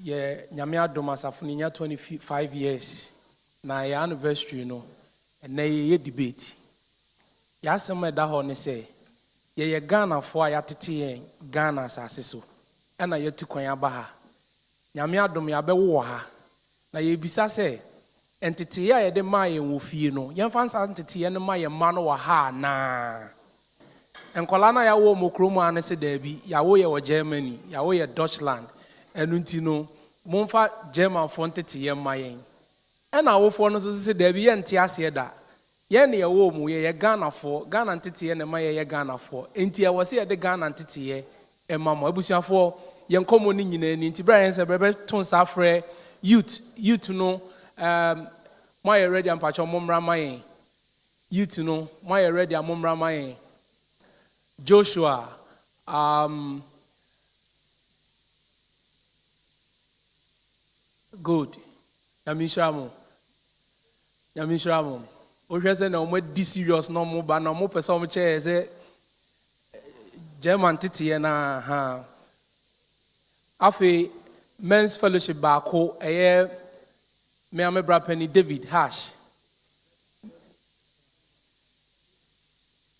ye nyame adom asafo nya 25 years na ya anniversary no na ye debate ya asem da ho ne say ye Ghana fo a yatete yen Ghana asase so na ye tukwan aba ha nyame adom ya bewo ha na ye bisa say entity ya ye de ma ye wo fie no ye fa nsa entity ye ne ma ye ma no wa ha na enkola na ya wo mokromu ane se dabi ya wo ye wo Germany ya wo ye Deutschland enu nti no monfa German fo entity ye ma yen ena wo fo no so se dabi ye nte ase da ye ne ye wo mu ye Ghana fo Ghana entity ye ne ma ye Ghana fo enti ye wo se ye de Ghana entity ye e ma mo abusuafo ye nkomo ni nyina ni nti bra yen se brebe ton sa frɛ youth no my ready and patch on mumra my youth no my ready and mumra my Joshua good Yamishramu o hwese na o mo di serious no mo ba na mo person mo che say German titi na ha afi men's fellowship ba ko me ame bra penny David Hash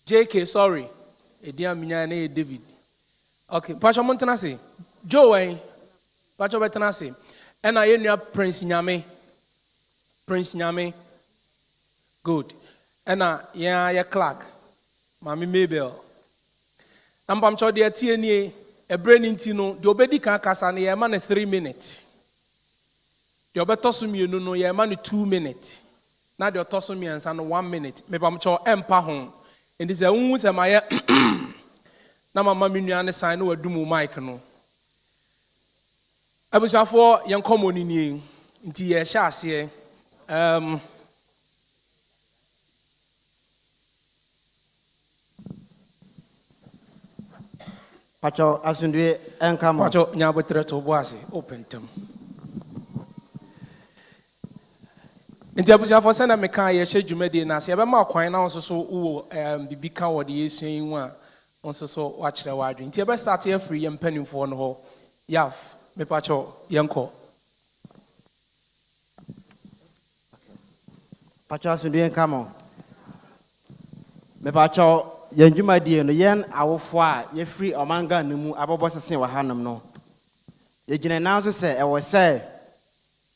JK sorry edia minya na David okay pastor montana say Joe wen pastor betana say and I nua Prince Nyame good and ya Clark mami Mabel ampam cho de tie nie ebre ni ntino de obedi kan kasa ne ye ma na 3 minutes de obeto mienu no ye ma no 2 minutes na de otoso miensa no 1 minute me pam cho empa ho ndi se unhu se ma ye na mama menua ne sign no wadumu mic no abusuafo yen komoni ni nti ye hya ase Pacho Asomdwoe Mma. Pacho nyabotre to boase open tem nti abusuafo se na meka ye hye dwumade na se ye be ma kwan na onso so wo bibi ka wo de yesuan yi wa onso so wa kire wa adwen nti ye be start ye free ye mpanimfo no ho yaf me pacho yenko Pacho Asomdwoe Mma. Me pacho yen dwumade no yen awofo a ye free omanga nemu abobo sesen wa hanam no ye gine na so se e wo se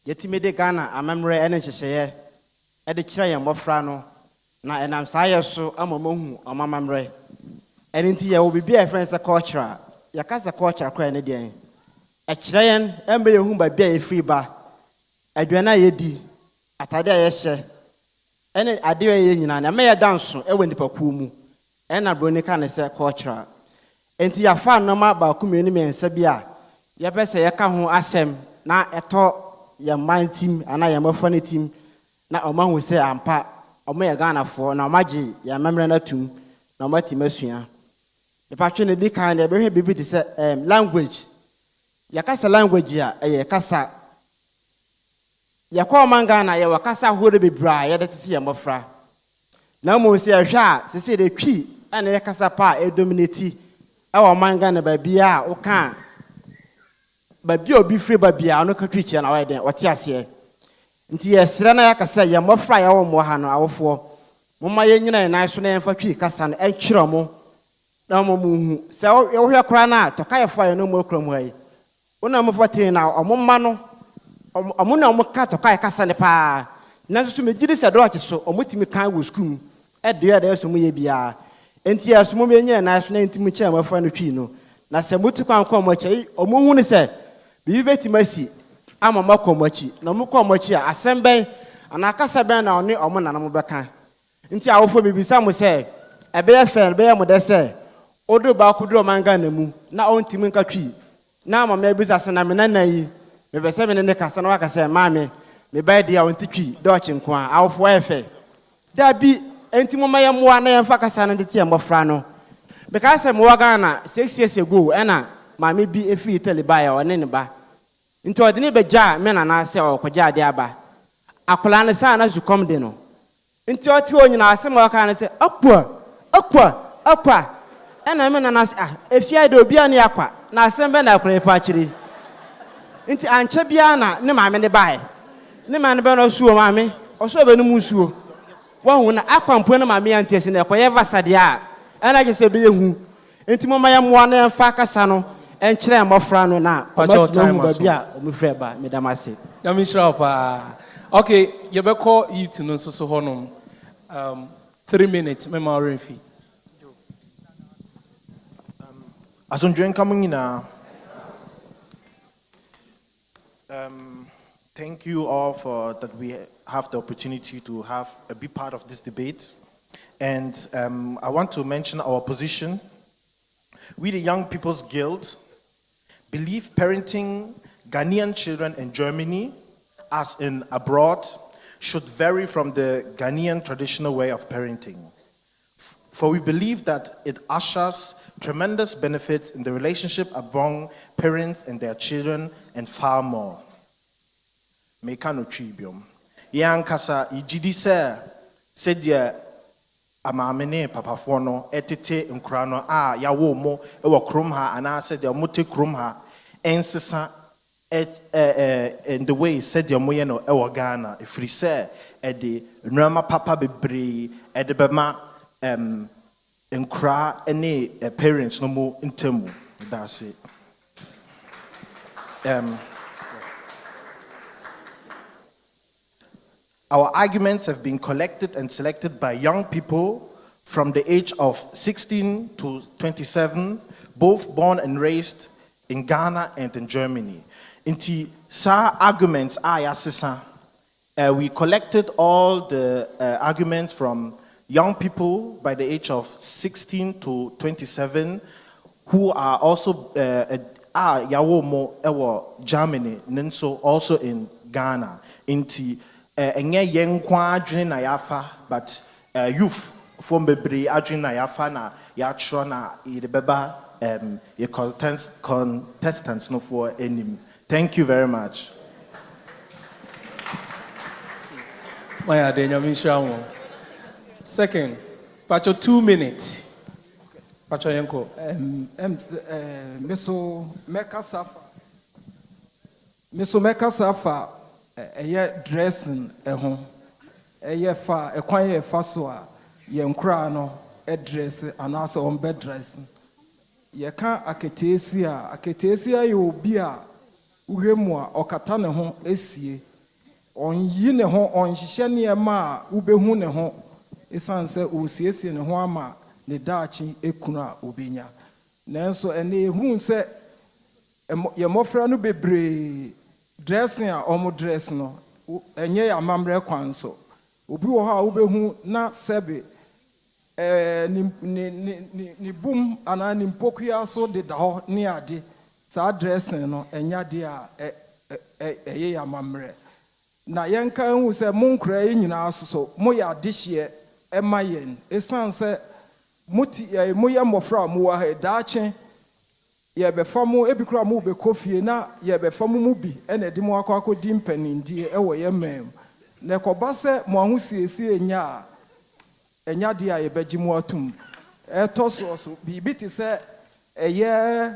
yetimede Ghana amamre ene hyehyeye e de kire yen bofra no na enam saye so amamohu omamamre ene nti ye wo bibia friends culture ya kasa culture kwa ne den e kire yen embe yehu ba bia ye free ba aduana ye di atade a ye hye ene ade ye nyina na me ye danso e wani paku mu ena bronika ne se culture enti ya fa no ma ba kumeni mensa bia ye pese ye ka ho asem na eto ya man team ana ya mafane team na omahu se ampa omo ya Ghana fo na omagi ya memre na tum na omati masua e pa twe ne di kan de be hwe bibi de se language ya kasa language ya ye kasa ya kwa manga na ya wakasa hore bebra ya de tisi ya mofra na mo se hwe a se de twi ana ye kasa pa e dominate e wa manga na ba bia o kan babi obi free babia no ka twichi na wa den wote ase nti yesre na yakasa ye mofra ya wo mo ha no awofo momma ye nyina na so na yemfa twi kasa no enkyiro mo na mo muhu se wo hwe kora na to ka yefo ya no mo krom hai ona mo fotin na omomma no omo na omo ka to ka kasa ne pa na so me gidi se do ache so omotimi kan wo skum e de ya de so mo ye bia enti ya so mo me nyina na so na ntimi kya mo fa no twi no na se mutu kwan kwa mo kye omo hu ne se bibi betimasi ama makomachi na mukomachi a asemben anakasa ben na oni omo nana mo beka nti awofo bibisa mo se ebe ye fel be ye mo de se odo ba kudo manga na mu na ontimi nka twi na ama me bisa se na me nana yi me be se me ne kasa na waka se maame me ba dia onti twi do chinko a awofo efe da bi enti mo maye mo na ye mfa kasa na de tie mbofra no because mo waga na 6 years ago ena maame bi efi Italy ba ya one ne ba nti odini beja me na na se okogya de aba akola ne sa na zukom de no nti oti onyina asem waka na se akwa ena me na na efi ade obi ani akwa na asem be na akola pa kire Inti anche bia na ne maame ne bae. Ne maame be no suo maame. Oso be no mu suo. Wa hu na akwampo na maame antesi na ekoye vasade a. Ana je se be yehu. Inti mama ya moa na emfa kasa no enkyere mmofra no na. Time ba bia omufre ba medamase. Yamishra pa. Okay, you be call you to know so honum. 3 minutes, memory fee. Asomdwoe coming in. Thank you all for that we have the opportunity to have a big part of this debate. And I want to mention our position. We, the Young People's Guild, believe parenting Ghanaian children in Germany, as in abroad, should vary from the Ghanaian traditional way of parenting. For we believe that it ushers tremendous benefits in the relationship among parents and their children and far more. Mekano tribium. Yan kasa ijidi se dia amamene papafoɔ no etete nkura no a yawo mo ewo krom ha ana se dia mote krom ha ensesa in the way said dia mo ye no ewo Ghana efiri se ede nrama papa bebre ede bema nkura ene parents no mo ntemu. That's it. Our arguments have been collected and selected by young people from the age of 16 to 27, both born and raised in Ghana and in Germany. Inti sa arguments we collected all the arguments from young people by the age of 16 to 27 who are also Germany, and so also in Ghana. Inti enye yenkwa adwene na yafa, but youth from bebre adwene na yafa na yatro na yebeba ye contestants no for enim. Thank you very much. Maya de nyamisha. Second, pacho 2 minutes. Pacho yenko. Miso Meka Safa dressing home. Fa a quiet fasoa, yen crano, dress, and also on bed dressing. Ye can't aketesia, you be a Uremua or Katana home, esie. On yine home, on Shishania ma, ubehune home. Esan se usiesi ne ho ama ne dachi ekuna obinya nanso ene hu se ye mofra no bebre dressing a omo dress no enye ya mamre kwan so obi wo ha obehu na sebe ni boom ana ni mpokua so de da ho ne ade sa dressing no enya de a eye ya mamre na yenka hu se monkra nyina so mo ya dehye emayen esanse muti moya mofra mo wa he daache ye be famu ebikura mo be kofie na ye be famu mu bi ena de mo akodi mpanindi ewo ye mem na koba se mo ahosiesie enya de a ye beji mo atum etoso bibi ti se eye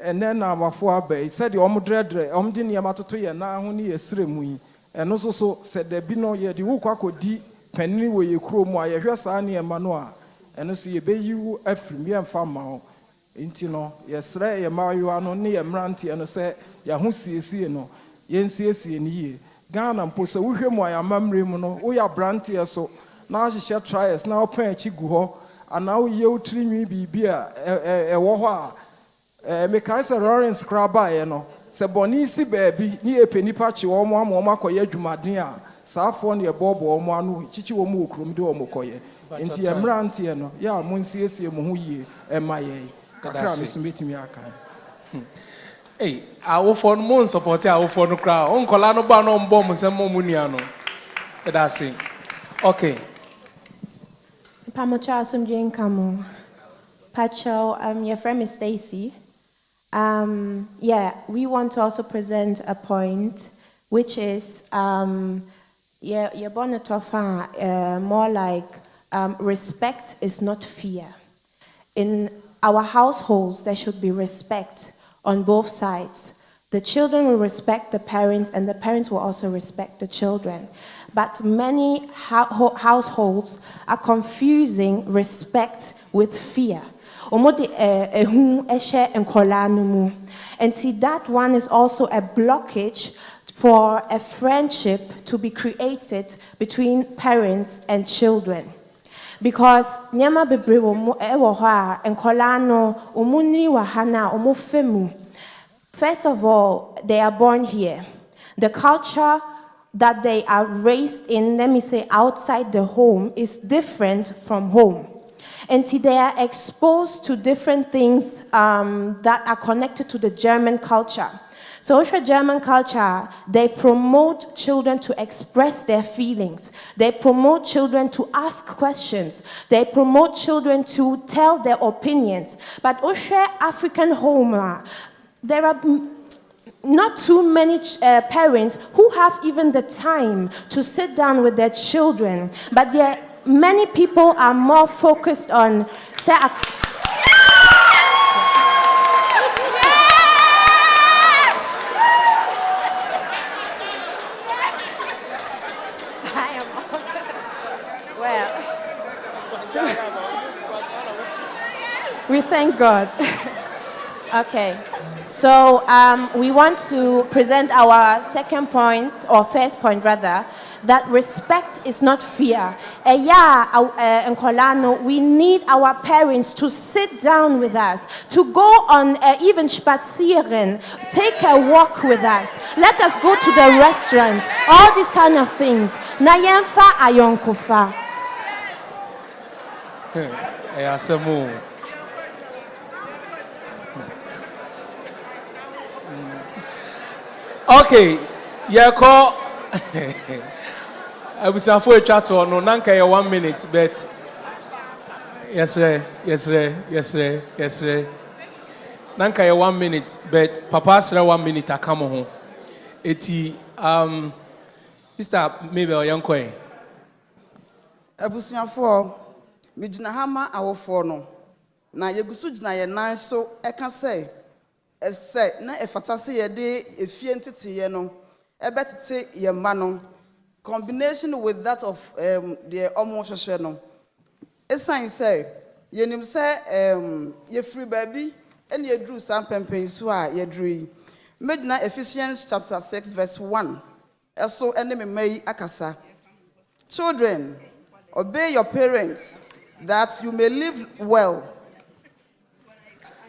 ene na amafo abai se de omdredre omde ne matoto ye na ho ne ye sremu yi eno so se de bi no ye de wo akodi panini wo ye kuro mu a ye hwe saa ne ema no a eno so ye beyiwu afrim ye mfa ma ho enti no ye sre ye mayo no ne ye mrante eno se ya ho siesie no ye nsiesie ne ye Ghana mpo se wo hwe mu a ya mamre mu no wo ya brante so na ahye trials na opan achi gu ho ana wo ye utri nwi bibi a wo ho a me kai se Lawrence Kraba ye no se boni si baabi ne ye penipa chi wo mo ama makoye adwumaden a saafo ne bobo omo anu chichi wo mu okrom de omo koye enti emrante no ya mo nsiesie mo ho yie emaye kakra me so metimi aka Hey, our phone mon support our phone crowd on colano ba no mbom nsem mo nua no that's it. Okay, Pcg Asomdwoe Mma. Pacho, your friend is Stacy. Yeah, we want to also present a point, which is you're born a more like respect is not fear. In our households, there should be respect on both sides. The children will respect the parents, and the parents will also respect the children. But many households are confusing respect with fear. And see, that one is also a blockage for a friendship to be created between parents and children. Because nyama bebre wo ewo ho a enkola no omunri wa ha na omofemu. First of all, they are born here. The culture that they are raised in, let me say, outside the home is different from home. And they are exposed to different things that are connected to the German culture. So also German culture, they promote children to express their feelings. They promote children to ask questions. They promote children to tell their opinions. But also African home, there are not too many parents who have even the time to sit down with their children. But there, many people are more focused on, say, we thank God. Okay. So we want to present our second point, or first point rather, that respect is not fear. We need our parents to sit down with us, to go on even spazieren, take a walk with us. Let us go to the restaurants, all these kind of things. Nayemfa ayonkufa. Okay, yeah, call. I was afraid to chat or no, nanka 1 minute, but yes, sir, yes, sir, yes, sir, yes, sir. Nanka 1 minute, but Papa said 1 minute. I come home. Eti Mr. Maybe or young queen. Abusiafo, me gyina ha ma awofo no. Na yegusu gyina ye nan so eka say. Say na efata se ye de efie ntete ye no ebetete ye ma no combination with that of the omo hwehwe no esan say ye nim say ye free baby ene ye dru sam pempen so a ye dru medina Ephesians chapter 6 verse 1 eso ene me mai akasa. Children, obey your parents that you may live well.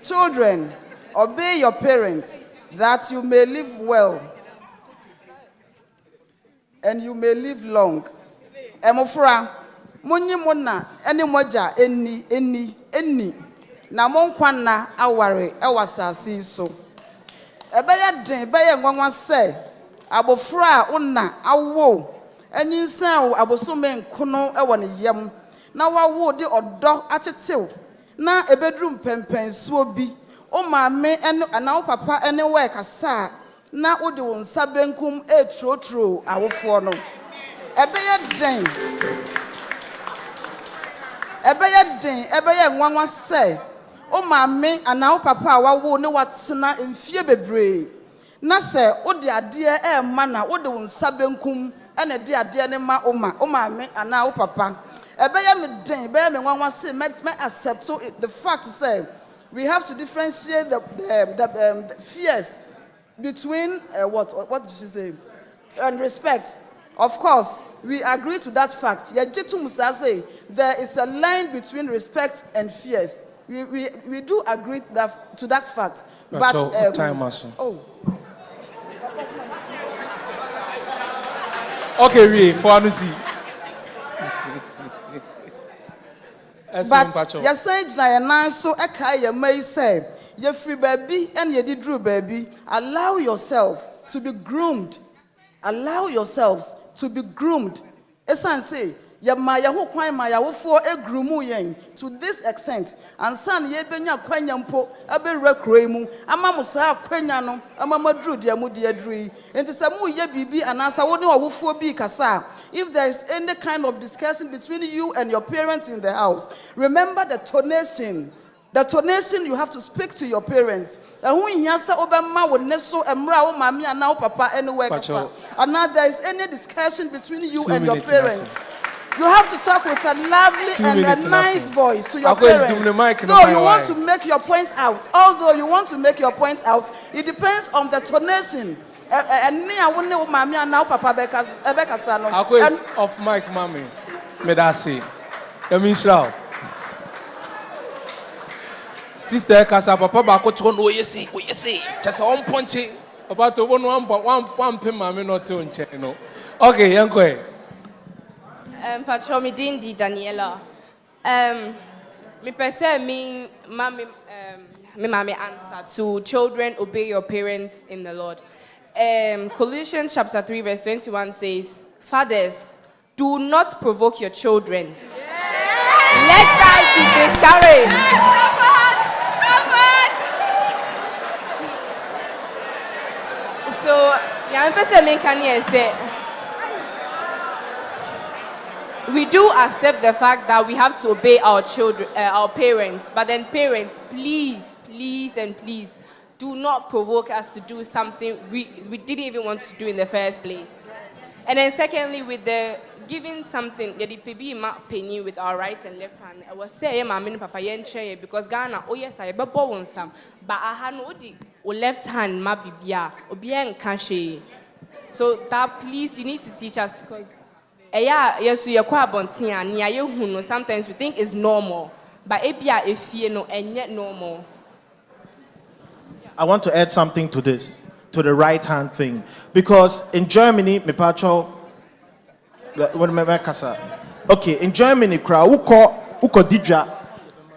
Children, obey your parents that you may live well and you may live long. Emofra, munyi mona eni moja eni na monkwana aware ewasasi so. Ebeya den beye nwanwa se abofra una awo eni nsan abosome nkono ewo ne yam na wawo de odo atetew na ebedrum pempensuo bi. O maame ene ana papa ene we kasa na wo de won sabenkum etrotro awofo no ebeye den ebeye nwanwa se o maame ana papa awawo ne watena mfie bebre na se wo de ade e ma na wo de won sabenkum ene de ade ne ma o maame ana papa ebeye me den ebeye me nwanwa se me accept the fact say we have to differentiate the fears between what did she say? And respect. Of course, we agree to that fact. Say there is a line between respect and fears. We do agree to that fact. But time also. Oh. Okay, we for see. But you say na so eka ye may say ye free baby and ye did drew baby. Allow yourself to be groomed. Allow yourselves to be groomed. Esan say ye ma ya ho kwan ma ya wo fo e groomu yen to this extent. And san ye benya kwanya mpo abere kroi mu ama mo sa kwanya no ama madru de mu de adru. Enti se mu ye bibi anasa wo ne wo fo bi kasa. If there is any kind of discussion between you and your parents in the house, remember the tonation. The tonation you have to speak to your parents. Who in Yasa Obama would neso emra mami and now papa anywhere. And now there is any discussion between you and your parents. You have to talk with a lovely and a nice voice to your parents. No, you want to make your point out. Although you want to make your point out, it depends on the tonation. And me, I won't know mami and now papa Ebeka Salon. Off mic, mommy. Medasi. Yamishrao. Sister Casa Papa Bako told no yes, just one punch about to one pin mammy not to channel. Okay, young quay. Patrol me Dindi Daniela. Me perceive me mommy answer to children obey your parents in the Lord. Colossians chapter 3 verse 21 says, fathers, do not provoke your children. Let that be discouraged. So, we do accept the fact that we have to obey our children, our parents. But then, parents, please, do not provoke us to do something we didn't even want to do in the first place. And then, secondly, with the giving something, the PB penny with our right and left hand. I was saying, "Mama and Papa yenche because Ghana, oh yes, I be born some, but I had no the left hand, ma bibia, obien kanshi." So that please, you need to teach us because, yes, we are quite bontia, near you who know. Sometimes we think it's normal, but if you know, and yet normal. I want to add something to this, to the right hand thing, because in Germany, me pacho. Okay, in Germany, uko dija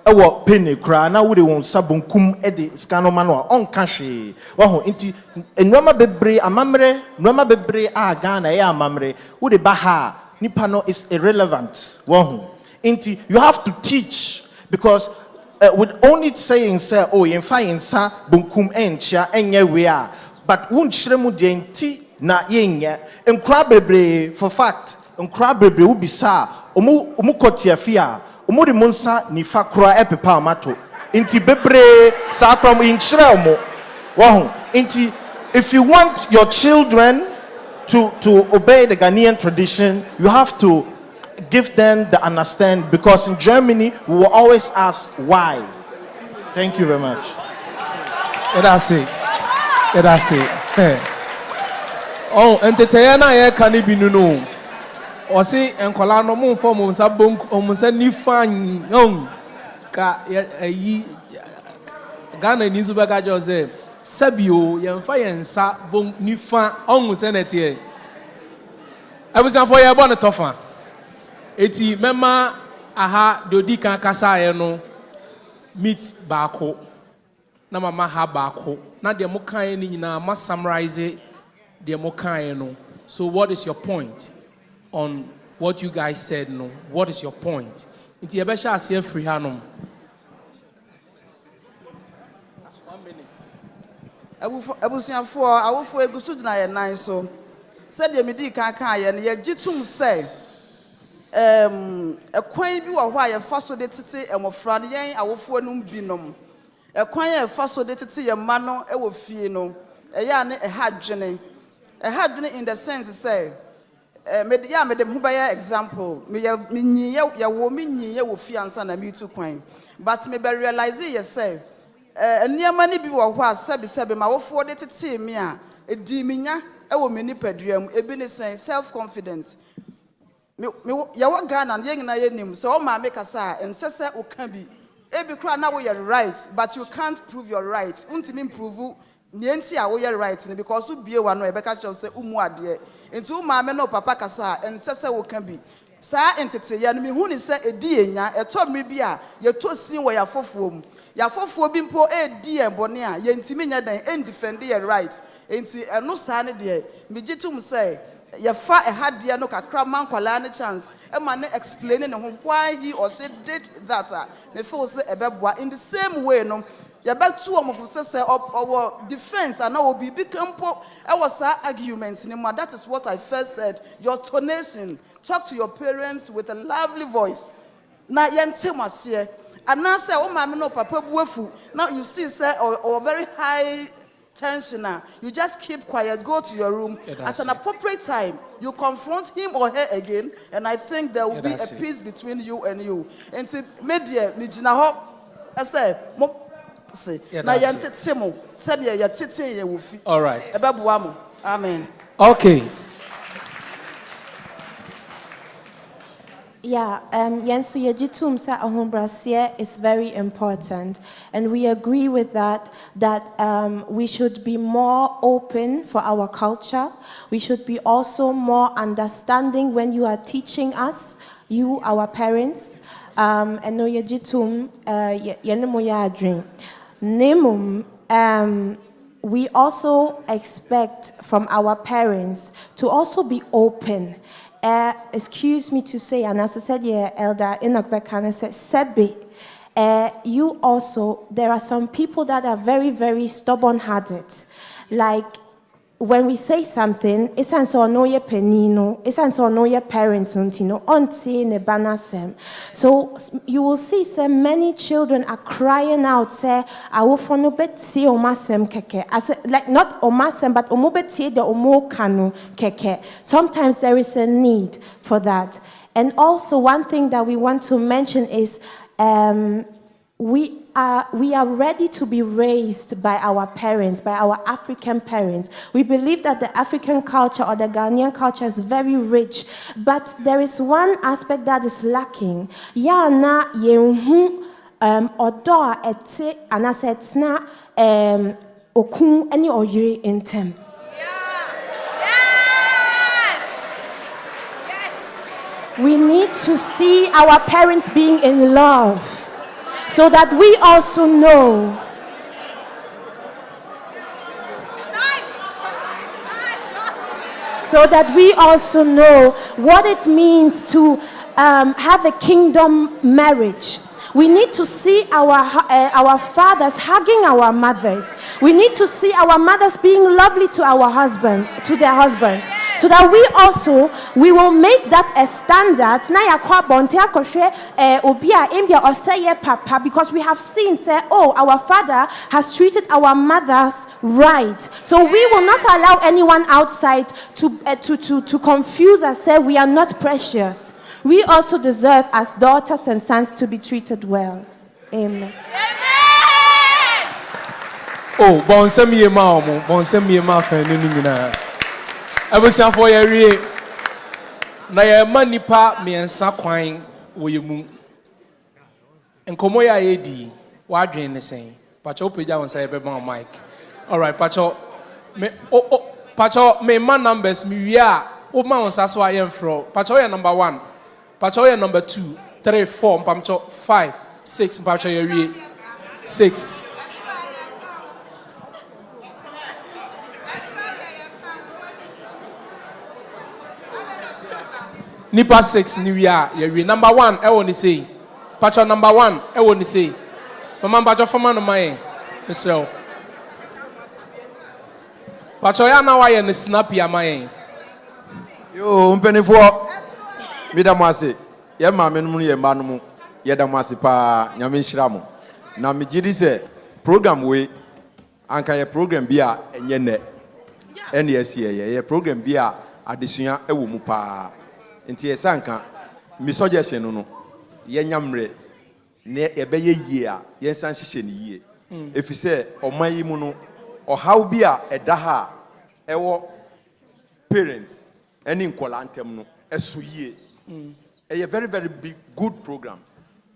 ewo penny kra na wode won sabunkum ede skano mano on kanhwe waho inti enwama bebre amamre nwama bebre a Ghana e amamre wode ba ha nipa no is irrelevant waho inti you have to teach because with only saying say oh yemfa yensa bunkum enchia enye we a but wonchire mu de nti na yenye enkra bebre for fact nkra bebre wo bisa omu kotiafia omu de monsa nifa kra epepa amato inti bebre sa krom inchira omo wo inti if you want your children to obey the Ghanaian tradition you have to give them the understand because in Germany we will always ask why. Thank you very much. That's it. Oh, entertainer ya kanibi nuno. Osi enkola no mo form o sa bonk o mo sa ni fan yon ka yi Ghana ni zuba ga jose sabio yemfa yensa bon ni fan on senete abusan for ya bon tofa eti mema aha dodi kan kasa ye no meet baako na mama ha baako na de mo kan ni nyina ma summarize de mo kan no. So what is your point on what you guys said? No, what is your point? Inti ebesha ase free hanom. 1 minute. Abusuafo awofo egusu dina ye nan so. Said ye medi kan ye ne ye gitum say ekwan bi wo ho a ye fa so de tete emofra ne yen awofo anum binom. Ekwan ye fa so de tete ye ma no e wo fie no. Eya ne ehadwene. Ehadwene in the sense say me dem hu ba example me nyi ye wo me nyi ye wo fie ansa na me tu kwan but me be realize ye say eniema ni bi wo ho a sebe ma wofo de tete me a edi minya e wo me nipaduam ebi ne sen self confidence me ye wo Ghana ye nyina ye nim so o ma me kasa ensese o ka bi ebi kra na wo ye right but you can't prove your right untimi improve nienti a wo ye right because you bie wa no e be ka che say umu ade enti wo ma me no papa kasa ensese wo ka bi saa entete ya no me hu ni se edi enya eto me bi a ye to sin wo ya fofuom ya fofuo bi mpo edi ebone a ye ntimi nya dan en defend your right enti eno saa ne de me gitum say ye fa ehade no kakra man kwala ne chance e ma ne explain ne ho why he or she did that me feel say ebeboa in the same way no ya back to am of say our defense and now be campo I was argument in that is what I first said. Your tonation, talk to your parents with a lovely voice. Na yente masie And now say, oh, mommy, no, papa, buefu. Now you see, sir, or very high tension. You just keep quiet, go to your room. At an appropriate time, you confront him or her again, and I think there will be a peace between you and you. And see, media, Mijina, I say, all right. Amen. Okay. Yeah, Yensu Yejitum sa ahombrasie is very important, and we agree with that we should be more open for our culture. We should be also more understanding when you are teaching us, you, our parents, and no Yejitum yenemoya dream. Nemum, we also expect from our parents to also be open. Excuse me to say, and as I said, yeah, Elder Enoch Bekane said, Sebi, you also, there are some people that are very, very stubborn-hearted. Like, when we say something, it's an so no ye penino, it's an so no ye parents untino, onti ne banasem. So you will see many children are crying out, say, I will for no bet see omasem keke. As like not omasem, but omobeti the omo kanu keke. Sometimes there is a need for that. And also one thing that we want to mention is we are ready to be raised by our parents, by our African parents. We believe that the African culture or the Ghanaian culture is very rich, but there is one aspect that is lacking. Ya na yehu odo ete anasetna okun any oyiri intem. We need to see our parents being in love, so that we also know what it means to have a kingdom marriage. We need to see our fathers hugging our mothers. We need to see our mothers being lovely to their husbands, so that we will make that a standard. Because we have seen, say, oh, our father has treated our mothers right. So we will not allow anyone outside to confuse us, say we are not precious. We also deserve, as daughters and sons, to be treated well. Amen. Oh, bonsam ye ma fa nunu nyina. Abusia for ye wie. Na ye manipa miensa kwan wo ye mu. Enkomo ya ye di, wa adwen ne sen. Pacho peja won say be ban mic. All right, Pacho me man numbers mi wi a o ma won saso ayen fro. Pacho ye number 1. Pacho ye number 2, 3, 4, Pacho 5, 6, Pacho ye wie 6. Nipa 6 ni wi a ye wie number 1 e woni say. Pacho number 1 e woni say. Mama Pacho fama no mai. Mr. Pacho ya na wa ye ne snap ya mai. Yo mpenifo Midamase, ye maame no ye mba no mu ye damase pa nyame nhira mo. Na megidi se program we anka ye program bi a enye ne. Ene ye program bi a adesua ewo mu pa. Nti ye sanka mi suggestion no ye nyamre ne ye be ye yie a ye san hihye ne yie. Efise oman yi mu no ohaw bi a eda ha ewo parents eni nkola antem no esu yie. A very, very big, good program.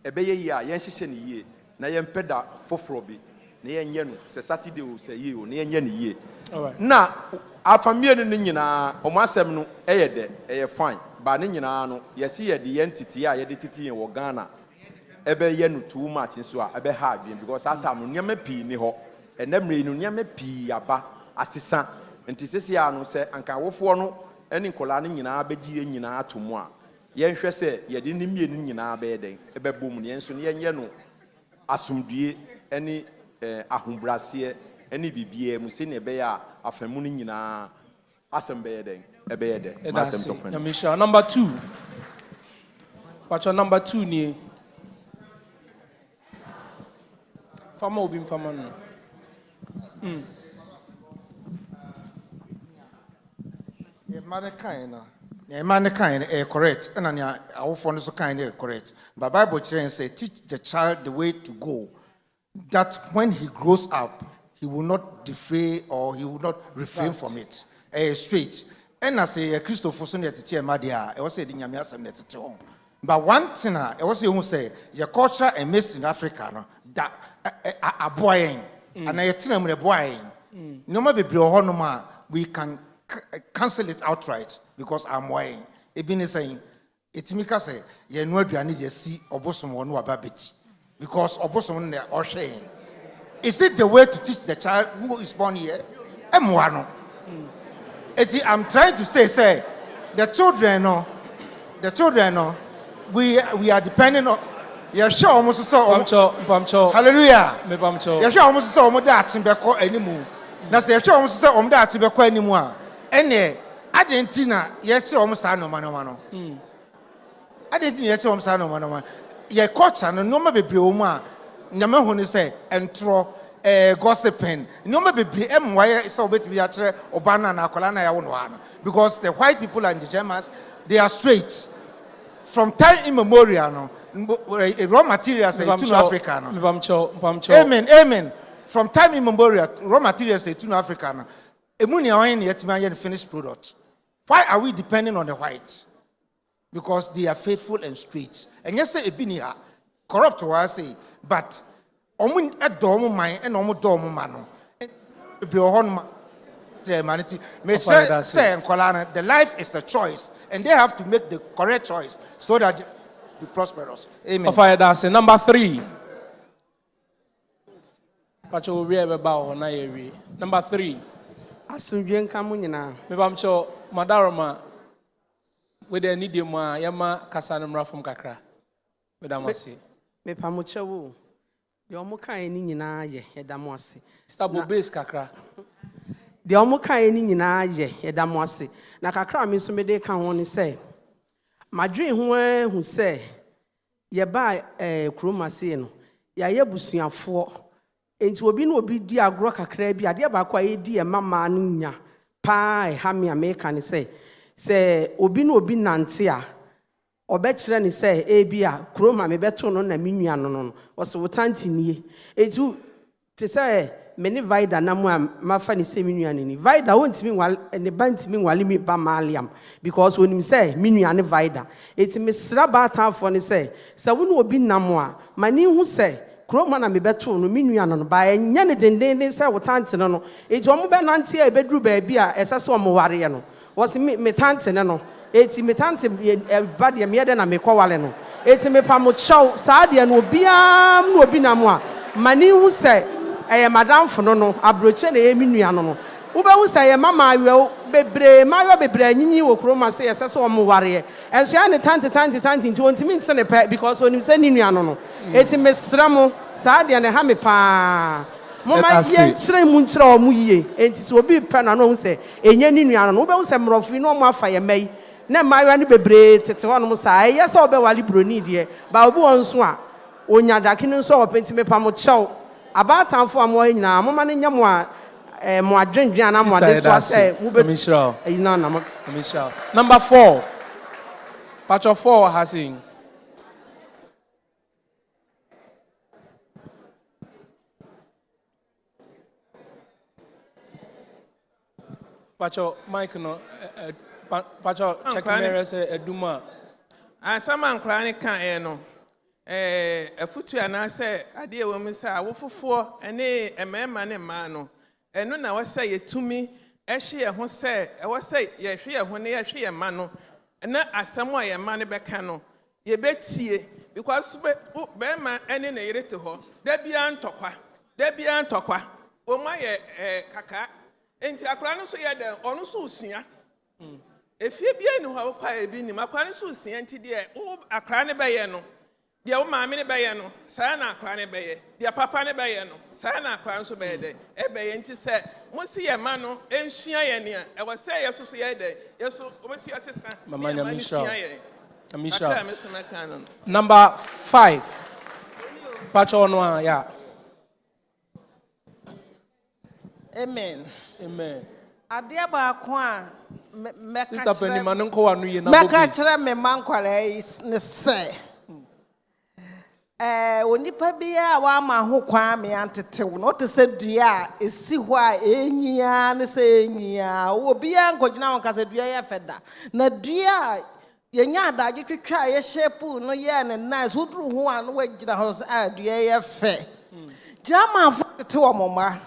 A be ye yen shishen ye, na yen peda fofrobi, na yen yenu, se Saturday o se ye o, na yen ye. Na, a family ni na omasem no, eye fine. Ba ni nyina no, yesi ye the entity a ye de titi in Ghana. Ebe yenu too much in so a ebe hard because that time no nyame pi ni ho. Enemre no nyame pi aba asesa. Enti sesi ya no se anka wofo no eni nkola ni nyina beji nyina atomo a. Yen hwe se ye de ni mienu nyina be den ebe bom ne enso ne yenye no asomdue eni ahombrase eni bibie mu se ne be ya afamu ni nyina asem be den ebe ye den masem to fan. Yamisha number 2. Pacho number 2 ni Fama obi mfama no. Man kind correct, and our phone is kind correct. But Bible say teach the child the way to go, that when he grows up, he will not defray or he will not refrain from it. Straight. And I say Christopher Son at the Madia, I was saying Yamiasam at home. But one thing I was you say your culture and myths in Africa that are boying and I tell them boying. No matter be we can cancel it outright because I'm whining. It been saying it's me say you know I need to see obosom one ababiti because obosom there or saying. Is it the way to teach the child who is born here? I'm trying to say the children we are depending on. You're sure almost so. Hallelujah. You're sure almost so much in Beko anymore. Now say you're sure almost so much in Beko anymore. And Argentina, yes, almost no mano. I didn't yet almost no mano. Your coach and no maybe Bioma, Namahon say, and throw gossiping. No maybe why it's so bit we are Obana and Akolana. Because the white people and the Germans, they are straight. From time immemorial, raw materials say to Africa. Amen. From time immemorial, raw materials say to Africa. Emunia yet my finished product. Why are we depending on the whites? Because they are faithful and straight. And yes, say ebinia corrupt to us say, but omun a domo mine and omu domo mano. Humanity. May say and Kolana, the life is the choice, and they have to make the correct choice so that be prosperous. Amen. Number 3. Number 3. Asomdwoe Mma nyina. Mebamcho Madaroma with the need ma yama kasanumra from kakra. Medamasi. Mepamochewo. De omo kan ni nyina ye edamo ase. Stable base kakra. De omo kan ni nyina ye edamo ase. Na kakra me so me de kan ho ni say. Madwen ho hu say ye ba kroma se no. Ya ye busuafo. Enti obi no obi di agro kakra bi ade ba kwa ye di e mama no nya pa e ha me America ni se obi no obi nante a obekire ni se e bi a kroma me beto no na menua no o se wotanti nie enti te se me ne vida na mu a mafa ni se menua ni vida wontimi wal ne bantimi wale mi ba maliam because onim se menua ne vida enti me sra ba tanfo ni se wo no obi nam a mani hu se Kroma na me beto no menua no ba enya ne denden se wotante no enti omo be nante a beduru ba bi a esese omo ware no wo se me tante ne no enti me tante ba de me de na me kwale no enti me pa mo chow sa de no obiam no obi na mo a mani hu se madam fo no abroche na e menua no wo be hu se mama awe bebre anyinyi wo kroma se esese omo ware enso ya ne tante nti ontimi nse ne pe because onim se ni nua no enti me sramo sa de ne ha me pa mama ye nkyere mu nkyere omo yie enti so obi pe na no hu se enye ni nua no wo be hu se mrofi no omo afa ye mai na mawa ne bebre tete hono sa ye se obe wale broni de ba obi won so a onya dake no so openti me pa mo chew abatanfo amo nyina mama ne nyamo a mo adwendwen na mo ade so ase wo be na na Michelle. Number 4. Patch 4 hasing. Pacho Mike no Pacho check mirror say eduma asama nkra ne kan no afutu ana say ade wo mi say awofofo ene emema ne ma no eno na wo say yetumi ehye ye ho say wo say ye hwe ye ho ne ye hwe ye ma no na asam a ye ma ne beka no ye betie because be ma ene na yerete ho da bia ntokwa o ma ye kaka enti akra no so ye den ono so usua efie bia ni ho kwa ebi ni makra no so usua enti de akra ne be ye no de o maame ne be ye no sa na akra ne be ye de papa ne be ye no sa na akra no so be ye den e be ye enti se mo si ye ma no ensua ye ne e wo se ye so ye den ye so obesua sesa mama nya Misha. Number 5 Pacho no ya Amen. Amen. Adeɛ baako a Sister Penny Manunko anu ye na mɛka kyerɛ me man kwara yi ne sɛ onipa bi a wama ho kwan me antetew no te sɛ dua a esi hɔ a enyia ne sɛ enyia obi a nkɔgyina ho kasa dua yɛ fɛda na dua a yɛnya adagye twitwa a yɛhyɛ pool no yɛ ne nice woduru ho a no wagyina hɔ sɛ a dua yɛ fɛ Germanfo tete wɔ mo mma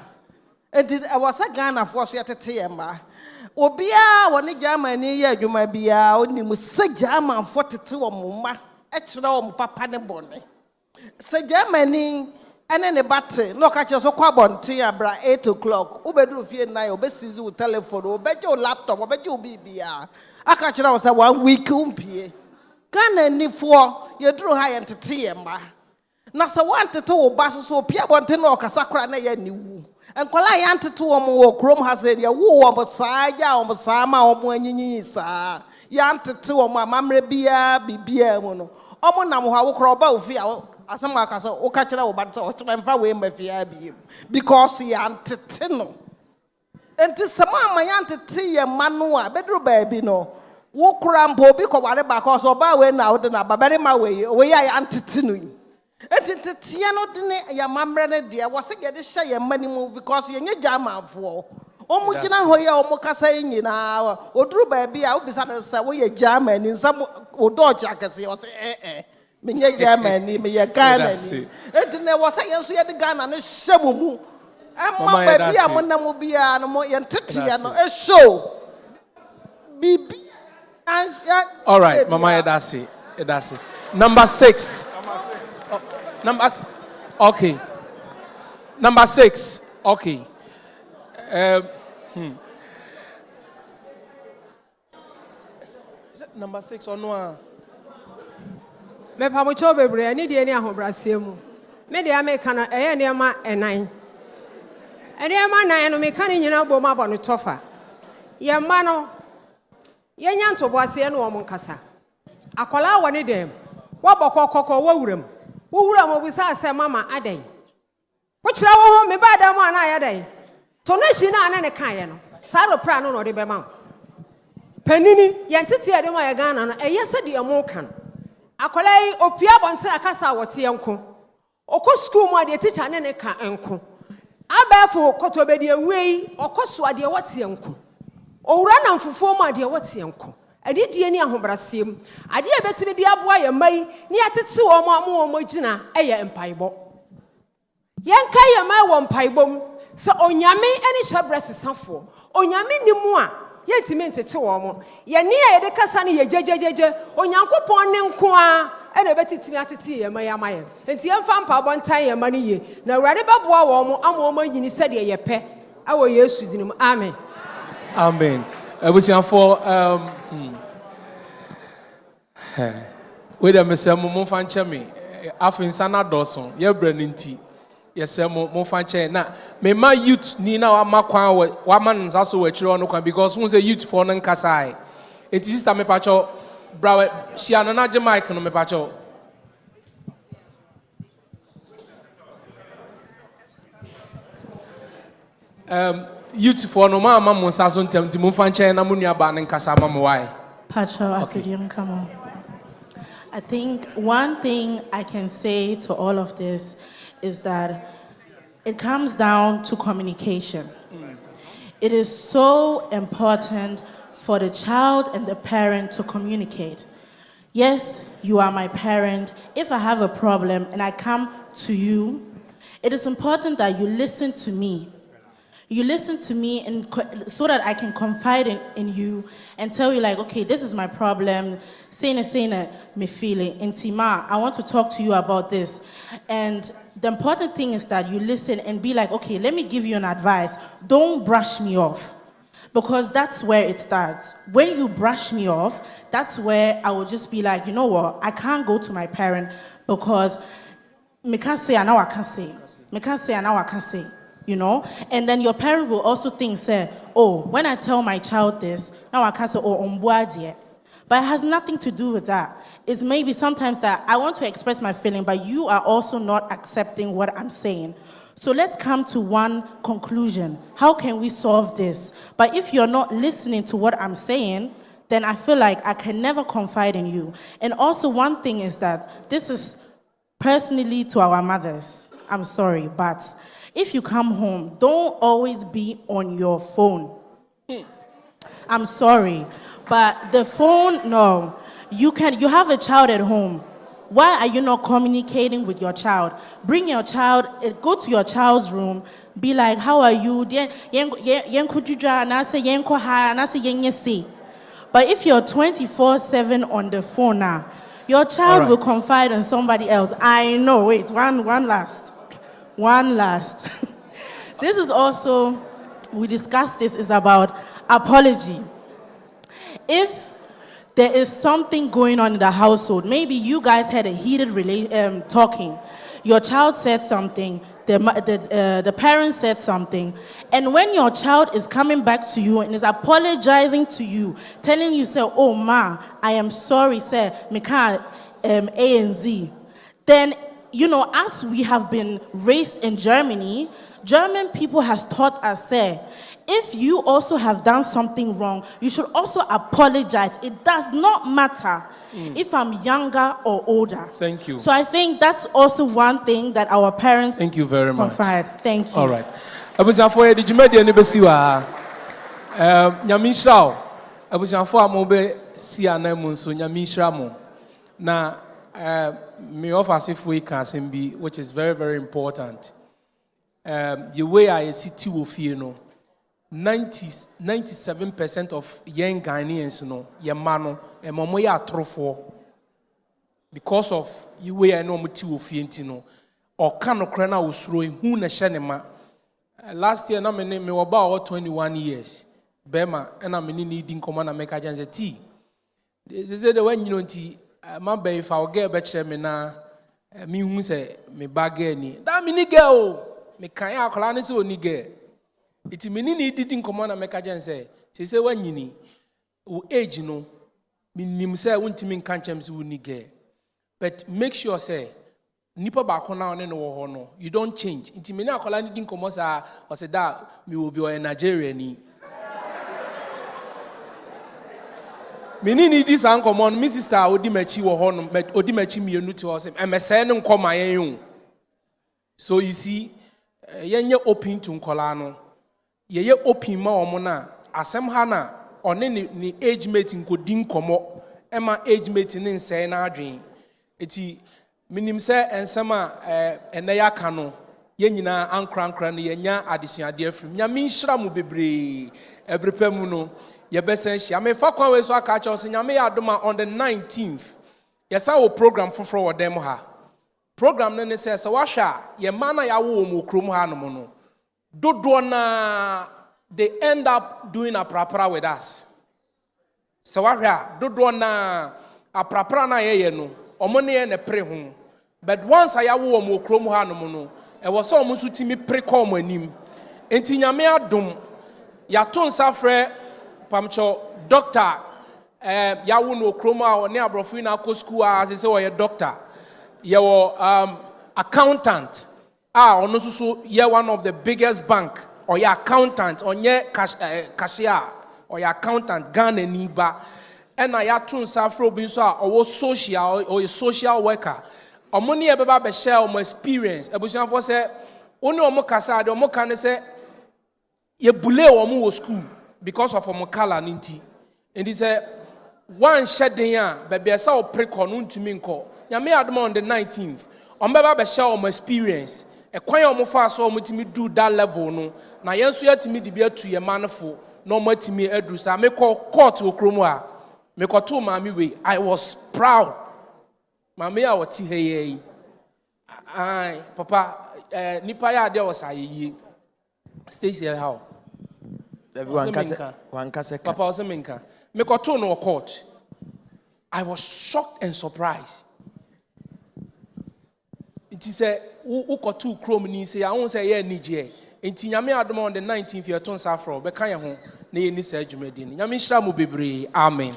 enti ɛwɔ sɛ Ghanafoɔ so yɛtete yɛ mma obiara wɔ ne Germany yɛ adwuma biara onim sɛ Germanfo tete wɔ mo mma ɛkyerɛ wɔ mo papa ne bɔne sɛ Germany ɛne ne bate na ɔka kyerɛ so kɔ abɔnten abra 8 o'clock wobɛduru fie 9 wobɛsizi wo telephone wobɛgye wo laptop wobɛgye wo biribiara aka kyerɛ wo sɛ 1 week wompie Ghana nifoɔ yɛduru ha yɛntete yɛ mma na sɛ woantete wo ba so opie abɔnten na ɔkasa kora na yɛ ne wu nkɔla yɛantete wɔn wɔ kurom ha sɛ deɛ wo wɔn saa gya wɔn saa ma wɔn anyinyi saa yɛantete wɔn amammerɛ biara biribiara mu no wɔn nam hɔ a wokora ɔba ofi a asɛm aka sɛ woka kyerɛ wo ba sɛ ɔkyerɛ mfa wei mma fie abiem because yɛantete no enti sɛ mo ama yɛantete yɛ mma no a bɛduru baabi no wokora mpa obi kɔware baako sɛ ɔbaa wei na wode na babarima wei a yɛantete no yi enti teteɛ no de ne yɛmammerɛ no deɛ wɔ sɛ yɛde hyɛ yɛn mma no mu because yɛnyɛ Germanfoɔ ɔmo gyina hɔ yi a ɔmo kasa yi nyinaa oduru baabi a wobisa no sɛ woyɛ Germany nsɛm wo dɔɔkye akɛseɛ ɔsɛ menyɛ Germany meyɛ Ghanani enti na ɛwɔ sɛ yɛn nso yɛde Ghana no hyɛ mo mu ɛma baabi a monam biara no yɛnteteɛ no ɛhyɛw biribi all right mama yɛdase number 6 okay. Number 6. Okay. Is it number 6 or no? Me pamucho bebre ani de ani ahobrasem mu. Me de ameka na eye niema enan. Eniema nan no meka ni nyina bom abo no tofa. Ye ma no ye nya ntoboase no wo nkasa. Akola woni dem. Wo bokokoko wo wuram. Wo wuram obusa ase mama adan. Wo kira wo ho me ba da mu ana ya dan. To na shi na ana ne kan ye no. Saro pra no de be ma. Panini ye ntete ye de ma ye Ghana no eye se de mo kan. Akola yi opia bonte akasa wote yenko. Oko school mu ade teacher ne ka enko. Abefo kotobedi awei okoso ade wote yenko. Owura na mfufo mu ade wote yenko. Ade die ni ahobrasem. Ade ebetimi de aboa ye mai ni atete wo mo gina eye empaibo. Yenka ye mai wo mpaibom se onyame eni hyebresesafo. Onyame ni mu a yetimi ntete wo mo. Ye ne ye de kasa ne ye jejejeje onyankopon ne nko a ene betitimi atete ye mai amaye. Enti yemfa mpabo ntan ye mani ye. Na awurade beboa wo mo ama wo manyini se de ye pe. Awo Yesu dinim. Amen. Amen. Abusianfo wait a minute, mo fan chemi. Afin sana doson. Ye breninti. Yes, mo fan che. Na me ma youth ni na wa makwan wa man nsaso we chiro no kwan because won say youth for nan kasai. Enti sister me pacho brawe she anana je mic no me pacho. Youth for no ma mo nsaso ntem ti mo fan che na mo nua ba nan kasa ma mo why. Pacho Asidium, come on. I think one thing I can say to all of this is that it comes down to communication. It is so important for the child and the parent to communicate. Yes, you are my parent. If I have a problem and I come to you, it is important that you listen to me. You listen to me and so that I can confide in you and tell you like, okay, this is my problem. Saying me feeling. Intima, I want to talk to you about this. And the important thing is that you listen and be like, okay, let me give you an advice. Don't brush me off. Because that's where it starts. When you brush me off, that's where I will just be like, you know what? I can't go to my parent because me can't say and now I can't say. Me can't say and now I can't say. You know, and then your parent will also think, say, oh, when I tell my child this, now I can't say, oh, ombuadie. But it has nothing to do with that. It's maybe sometimes that I want to express my feeling, but you are also not accepting what I'm saying. So let's come to one conclusion. How can we solve this? But if you're not listening to what I'm saying, then I feel like I can never confide in you. And also one thing is that this is personally to our mothers. I'm sorry, but if you come home, don't always be on your phone. I'm sorry, but the phone, no. You have a child at home. Why are you not communicating with your child? Bring your child, go to your child's room, be like, how are you? But if you're 24/7 on the phone now, your child will confide in somebody else. I know, wait, one last. This is also, we discussed this, is about apology. If there is something going on in the household, maybe you guys had a heated talking, your child said something, the parent said something, and when your child is coming back to you and is apologizing to you, telling you, say, oh ma, I am sorry, sir, me can't A and Z, then, you know, as we have been raised in Germany, German people has taught us, say, if you also have done something wrong, you should also apologize. It does not matter if I'm younger or older. Thank you. So I think that's also one thing that our parents Thank you very much. confide. Thank you. All right. Abusanfo, did you make any besiwa? Nyamishra. Abusanfo amobe si anamu so nyamishra mo. Na me offer sifwe kansembi, which is very, very important. The way I see Tiwofie no. 97% of young Ghanaians, no, your man, and Momoya trofo because of you way I know Mutiwofie, or Kano Krana was throwing who na shanema. Last year, me about 21 years. Bema, and I'm needing command and make a chance tea. They said, when you know, my baby, if I'll get a better me now, me who say, me baggy, that mini girl, me can't call so nigger. It's meaning didn't command and make a chance say, she said, when you need, age, no, me say, won't mean can't chance who nigger. But make sure, say, Nipa bakona on no no. You don't change. Inti me na akola didn't come or say that me will be a Nigerian. Me ni this uncommon, Mrs. Star Odimechi wo hono, but Odimechi me nu to us. And me say no come my. So you see, yenye open to nkola no. Ye open ma omo na asem ha na one ni age mate nko din komo. Ema age mate ni nsɛ na adwen. Eti minim sɛ ensema ene ya ka no ye nyina ankrankra no ye nya adesuade afrim nya minhira mu bebre ebrepa mu no ye besen hia me fa kwan we so aka cha so nya me ya adoma on the 19th yesa wo program foforo wo dem ha program no ne sɛ wa hwa ye mana ya wo mu krom ha no no dodo na they end up doing a prapra with us sɛ wa hwa dodo na a prapra na ye no omone ne pre ho but once I awo mo krom ha no no e wo so mo so timi pre call mo anim enti nyame adom ya to nsa frɛ pamcho doctor ya wo no krom a one abrofo na akɔ school a se wo ye doctor ye wo accountant ono so ye one of the biggest bank or ye accountant onye cashier or ye accountant Ghana ni ba and I had to suffer obi so or social or a social worker. Omoni ebeba be share omo experience. Ebusuafo say oni omo kasa de omo kan say ye bule omo wo school because of omo color ninti. And he say one shedding a baby esa o preko no ntumi nko. Nyame adom on the 19th. Ombeba be share omo experience. E kwan omo fa so omo timi do that level no. Na yenso yatimi de bia tu ye manfo no omo timi adu sa me call court okromu a me koto mami we I was proud. Mami a wati heye. Ai papa nipa ya de osaye. Stacy how? One kase. Papa osemenka. Me koto no court. I was shocked and surprised. It is a who koto krom ni say I won say ye nije. Enti nyame adom on the 19th year ton safro be kan ye ho na ye ni sa adwumadi ni. Nyame hira mu bebre. Amen.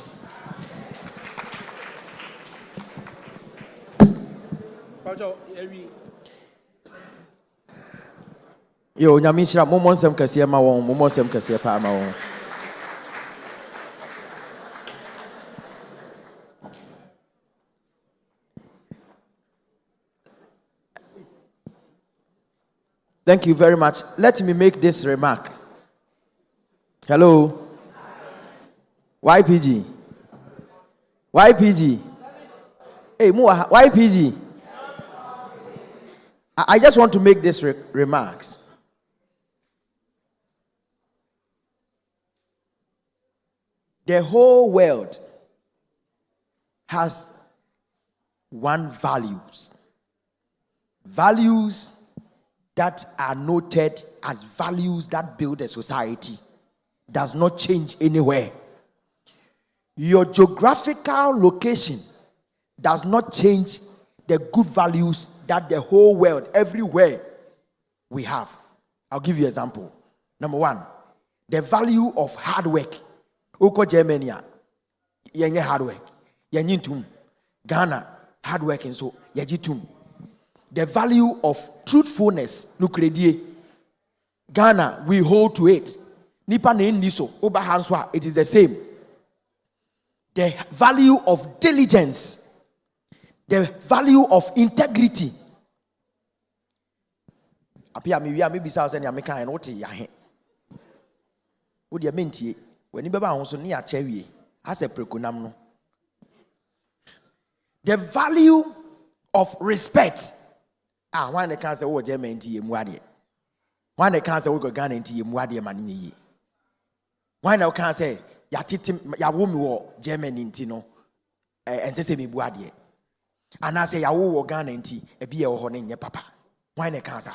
Yo, nyamishra momonsem kese ma won, momonsem kese pa ma won. Thank you very much. Let me make this remark. Hello. YPG. YPG. Hey, Mua, YPG. I just want to make this remarks. The whole world has one values. Values that are noted as values that build a society. Does not change anywhere. Your geographical location does not change the good values that the whole world, everywhere, we have. I'll give you an example. Number one, the value of hard work. Uko Germany, yenye hard work. Yenye tum. Ghana, hard working so yeji tum. The value of truthfulness, nukredie. Ghana, we hold to it. Nipa ne niso, oba hanswa, it is the same. The value of diligence, the value of integrity. Apia mi wia mi bisa se ne ameka en wote ya he. Wo de mentie, wani beba ho so ne ya chewie, ase prekonam no. The value of respect. Why they can't say wo German nti yemu ade. Why they can't say wo Ghana nti yemu ade ma ne ye. Why now can't say ya titim ya wo mi wo Germany nti no ense se me bu ade. And I say ya wo Ghana nti e bi ye wo ho ne nye papa. Why they can't say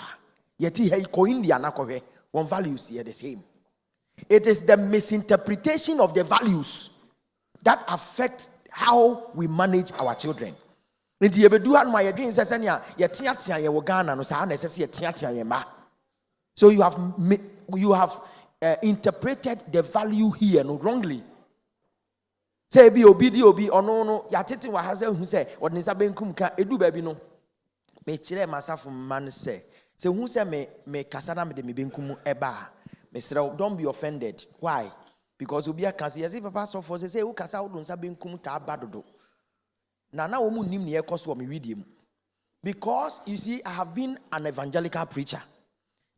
yeti he ko India na ko hwe one values here the same. It is the misinterpretation of the values that affect how we manage our children. Nti ye bedu han ma ye dwen se se ya ye teatea ye wo Ghana no sa na se se ye teatea ye ma. So you have interpreted the value here no wrongly. Say be obi ono no ya tete wa ha se hu se odne sa benkum ka edu ba bi no me kire masafo man se hu se me kasana me de me benkum eba me sere don't be offended. Why? Because obi aka se yes papa so for say who kasa odun sa benkum ta abadodo na wo mu nim ne ekoso me widiem. Because you see I have been an evangelical preacher.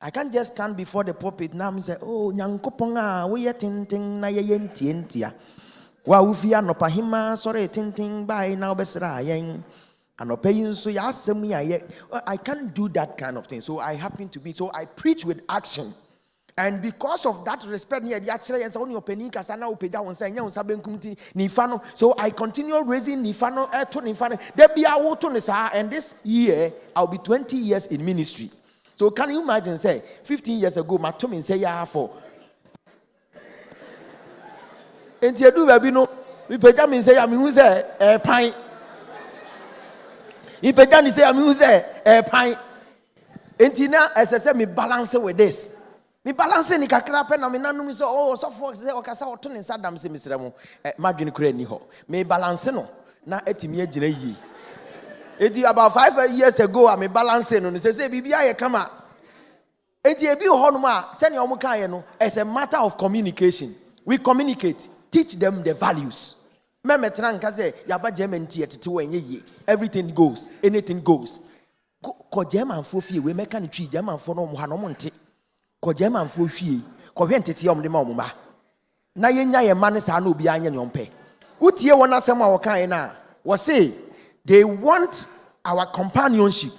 I can't just stand before the pulpit now and say, oh, nyankoponga, we are tinting na yentia. Wa ufia no pahima, sorry, tinting by now besra yen. And no paying so I can't do that kind of thing. So I happen to be, so I preach with action. And because of that respect, so I continue raising Nifano, and this year I'll be 20 years in ministry. So can you imagine, say, 15 years ago, my tummy say ya for. And you do baby no, we pejam say I mean who's a pint. You pejam say I mean who's a pint. And now as I said, me balance with this. Me balance ni kakra pe na me nanu so oh so for say okasa oto ne sadam se misremo madwene kura ni ho. Me balance no na etimi agina yi. About 5 years ago, I'm balancing on. Say, Bibia, you come out. It's a matter of communication. We communicate, teach them the values. Everything goes, anything goes. Ko German for fee, we make a tree, German for no Hanomonte. Ko German for fee, Coventity on the Momma. Na ye man is no be an yompe. What ye want us some our kind was say. They want our companionship.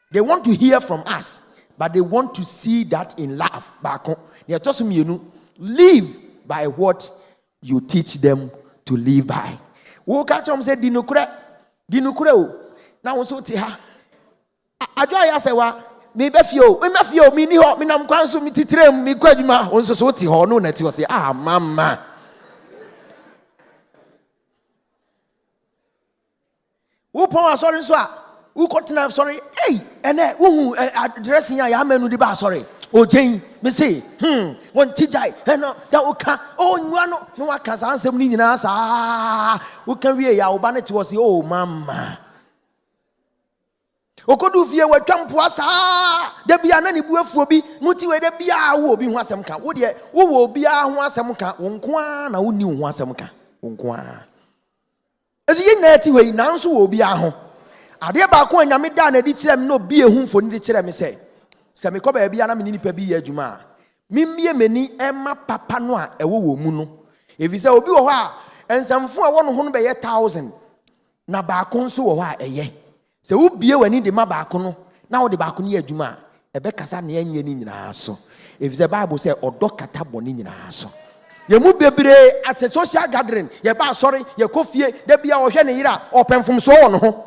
They want to hear from us, but they want to see that in love. Live by what you teach them to live by. Wo catch them say dinukure now so tiha. Ajo ya se wa me befio me ni ho me nam kwan so me titrem me kwaduma onso so ti ho no na ti o say mama. Who pon sorry so who continue sorry hey ene who addressing ya manu di ba sorry o jein me say won tijai eno da o ka o nwa no waka sa ansem ni nyina sa wo ka wie ya oba ne ti wo say oh mama okodu fie watwa mpoa saa da bia na ne buafuo bi muti we da bia wo obi ho asɛm ka wo de wo obi a ho asɛm ka wo nko a na wo ni ho asɛm ka wo nko a ezu ye na ti we na nso wo obi a ho ade ba ko anyame da na di kyerɛ me no obi ehu mfo ni di kyerɛ me sɛ me kɔ ba bia na me ni nipa bi yɛ adwuma a mimmie meni ɛma papa no a ɛwɔ wɔ mu no efisɛ obi wɔ hɔ a ensamfo a wɔno ho no bɛyɛ 1000 na baako nso wɔ hɔ a ɛyɛ sɛ wobie w'ani de ma baako no na wo de baako no yɛ adwuma a ɛbɛkasa ne ɛnyɛ ni nyinaa so efisɛ Bible sɛ ɔdɔ kata bɔ ne nyinaa so yɛ mu bebree at a social gathering yɛ ba asɔre yɛ kɔ fie da bia ɔhwɛ ne yira ɔpɛmfom so wɔ no ho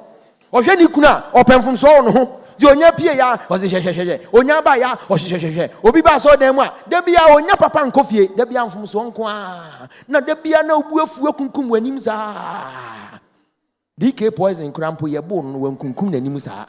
ɔhwɛ ne kunu a ɔpɛmfom so wɔ no ho di onya pie ya ɔse hwehwehwehwɛ onya ba ya ɔhwehwehwehwɛ obi ba so dan mu a da bia onya papa nkɔ fie da bia mfom so nko a na da bia na obu afuo kunkum w'anim saa DK poison krampo ye bo no wankunkum n'anim saa